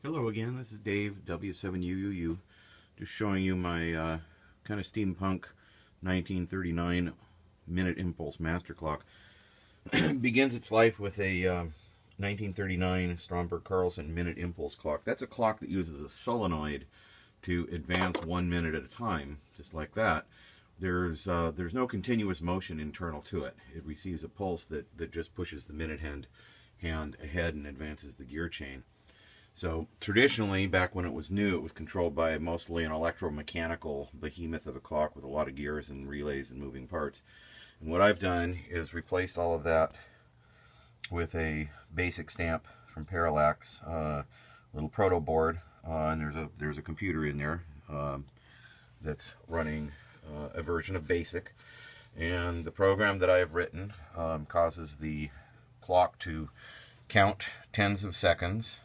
Hello again, this is Dave, W7UUU, just showing you my kind of steampunk 1939 minute impulse master clock. Begins its life with a 1939 Stromberg Carlson minute impulse clock. That's a clock that uses a solenoid to advance 1 minute at a time, just like that. There's no continuous motion internal to it. It receives a pulse that just pushes the minute hand ahead and advances the gear chain. So traditionally, back when it was new, it was controlled by mostly an electromechanical behemoth of a clock with a lot of gears and relays and moving parts. And what I've done is replaced all of that with a basic stamp from Parallax, little proto board, and there's a computer in there that's running a version of BASIC. And the program that I have written causes the clock to count tens of seconds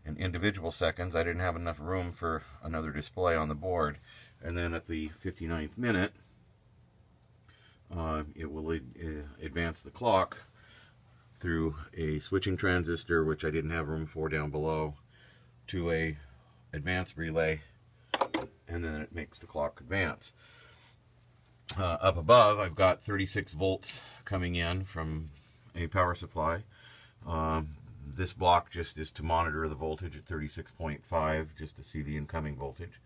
in individual seconds. I didn't have enough room for another display on the board. And then at the 59th minute, it will advance the clock through a switching transistor, which I didn't have room for down below, to a advanced relay, and then it makes the clock advance. Up above, I've got 36 volts coming in from a power supply. This block just is to monitor the voltage at 36.5, just to see the incoming voltage.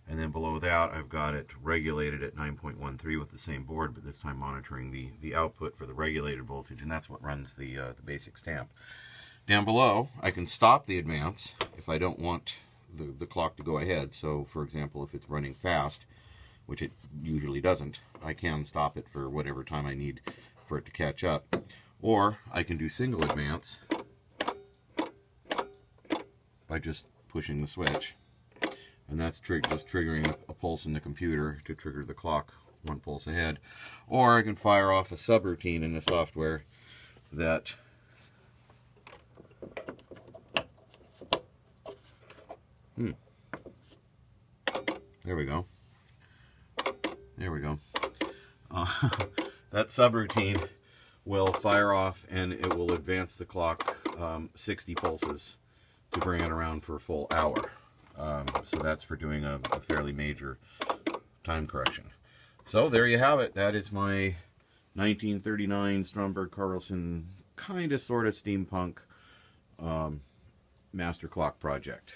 And then below that, I've got it regulated at 9.13 with the same board, but this time monitoring the output for the regulated voltage, and that's what runs the basic stamp. Down below, I can stop the advance if I don't want the clock to go ahead. So, for example, if it's running fast, which it usually doesn't, I can stop it for whatever time I need for it to catch up. Or I can do single advance by just pushing the switch, and that's just triggering a pulse in the computer to trigger the clock one pulse ahead. Or I can fire off a subroutine in the software that there we go. That subroutine will fire off and it will advance the clock 60 pulses to bring it around for a full hour. So that's for doing a fairly major time correction. So there you have it. That is my 1939 Stromberg Carlson kind of sort of steampunk master clock project.